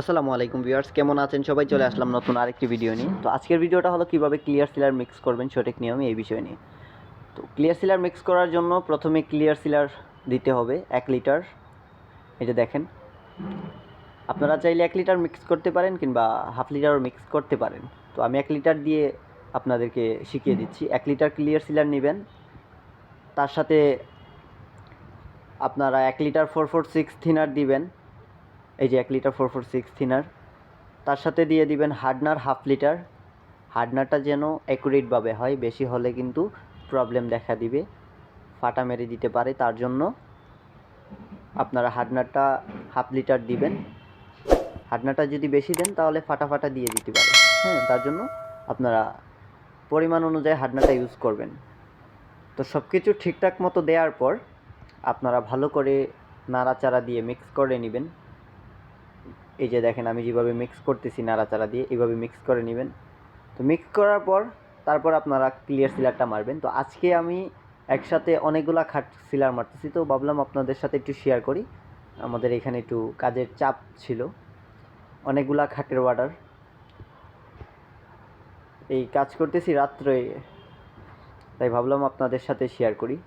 আসসালামু আলাইকুম ভিউয়ার্স, কেমন আছেন সবাই? চলে আসলাম নতুন আরেকটি ভিডিও নিয়ে। তো আজকের ভিডিওটা হলো কিভাবে ক্লিয়ার সিলার মিক্স করবেন সঠিক নিয়মে, এই বিষয় নিয়ে। তো ক্লিয়ার সিলার মিক্স করার জন্য প্রথমে ক্লিয়ার সিলার দিতে হবে 1 লিটার। এই যে দেখেন, আপনারা চাইলে 1 লিটার মিক্স করতে পারেন কিংবা হাফ লিটারও মিক্স করতে পারেন। তো আমি 1 লিটার দিয়ে আপনাদেরকে শিখিয়ে দিচ্ছি। 1 লিটার ক্লিয়ার সিলার নেবেন, তার সাথে আপনারা 1 লিটার 446 থিনার দিবেন। এই যে 1 লিটার 446 থিনার, তার সাথে দিয়ে দিবেন হার্ডনার হাফ লিটার। হার্ডনারটা যেন অ্যাকুরেটভাবে হয়, বেশি হলে কিন্তু প্রবলেম দেখা দিবে, ফাটা মেরে দিতে পারে। তার জন্য আপনারা হার্ডনারটা হাফ লিটার দিবেন। হার্ডনারটা যদি বেশি দেন তাহলে ফাটা ফাটা দিয়ে দিতে পারে। হ্যাঁ, তার জন্য আপনারা পরিমাণ অনুযায়ী হার্ডনারটা ইউজ করবেন। তো সব কিছু ঠিকঠাক মতো দেওয়ার পর আপনারা ভালো করে নাড়াচাড়া দিয়ে মিক্স করে নেবেন। এই যে দেখেন আমি যেভাবে মিক্স করতেছি নাড়াচাড়া দিয়ে, এইভাবে মিক্স করে নেবেন। তো মিক্স করার পর তারপর আপনারা ক্লিয়ার সিলারটা মারবেন। তো আজকে আমি একসাথে অনেকগুলা খাট সিলার মারতেছি, তো ভাবলাম আপনাদের সাথে একটু শেয়ার করি। আমাদের এখানে একটু কাজের চাপ ছিল, অনেকগুলা খাটের অর্ডার, এই কাজ করতেছি রাত্রে, তাই ভাবলাম আপনাদের সাথে শেয়ার করি।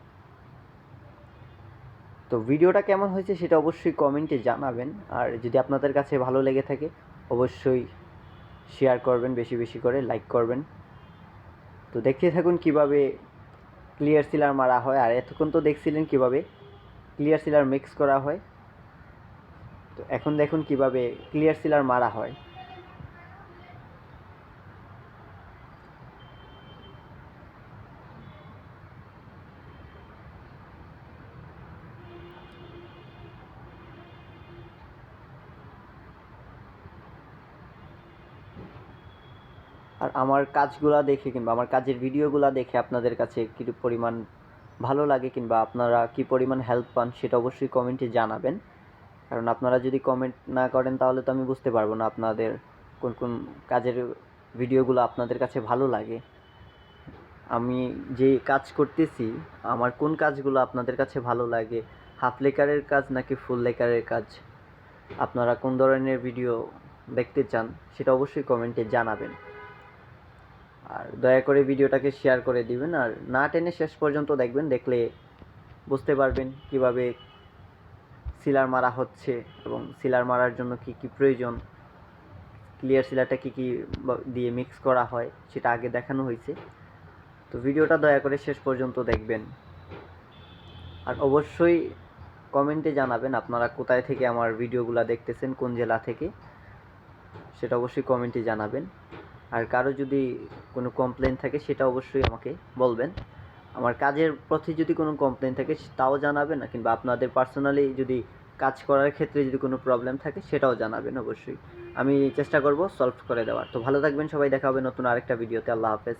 তো ভিডিওটা কেমন হয়েছে সেটা অবশ্যই কমেন্টে জানাবেন, আর যদি আপনাদের কাছে ভালো লেগে থাকে অবশ্যই শেয়ার করবেন, বেশি বেশি করে লাইক করবেন। তো দেখতে থাকুন কিভাবে ক্লিয়ার সিলার মারা হয়, আর এতক্ষণ তো দেখছিলেন কিভাবে ক্লিয়ার সিলার মিক্স করা হয়। তো এখন দেখুন কিভাবে ক্লিয়ার সিলার মারা হয়। আর আমার কাজগুলা দেখে কিংবা আমার কাজের ভিডিওগুলা দেখে আপনাদের কাছে কী পরিমাণ ভালো লাগে কিংবা আপনারা কী পরিমাণ হেল্প পান সেটা অবশ্যই কমেন্টে জানাবেন। কারণ আপনারা যদি কমেন্ট না করেন তাহলে তো আমি বুঝতে পারবো না আপনাদের কোন কোন কাজের ভিডিওগুলো আপনাদের কাছে ভালো লাগে। আমি যে কাজ করতেছি, আমার কোন কাজগুলো আপনাদের কাছে ভালো লাগে, হাফ লেকারের কাজ নাকি ফুল লেকারের কাজ, আপনারা কোন ধরনের ভিডিও দেখতে চান সেটা অবশ্যই কমেন্টে জানাবেন। আর দয়া করে ভিডিওটাকে শেয়ার করে দিবেন, আর না টেনে শেষ পর্যন্ত দেখবেন, দেখলে বুঝতে পারবেন কিভাবে সিলার মারা হচ্ছে এবং সিলার মারার জন্য কি কি প্রয়োজন, ক্লিয়ার সিলারটা কি কি দিয়ে মিক্স করা হয় সেটা আগে দেখানো হয়েছে। তো ভিডিওটা দয়া করে শেষ পর্যন্ত দেখবেন, আর অবশ্যই কমেন্টে জানাবেন আপনারা কোথায় থেকে আমার ভিডিওগুলো দেখতেছেন, কোন জেলা থেকে, সেটা অবশ্যই কমেন্টে জানাবেন। আর কারো যদি কোনো কমপ্লেন থাকে সেটা অবশ্যই আমাকে বলবেন। আমার কাজের প্রতি যদি কোনো কমপ্লেন থাকে তাও জানাবেন, কিংবা আপনাদের পার্সোনালি যদি কাজ করার ক্ষেত্রে যদি কোনো প্রবলেম থাকে সেটাও জানাবেন, অবশ্যই আমি চেষ্টা করব সলভ করে দেওয়ার। তো ভালো থাকবেন সবাই, দেখা হবে নতুন আরেকটা ভিডিওতে। আল্লাহ হাফেজ।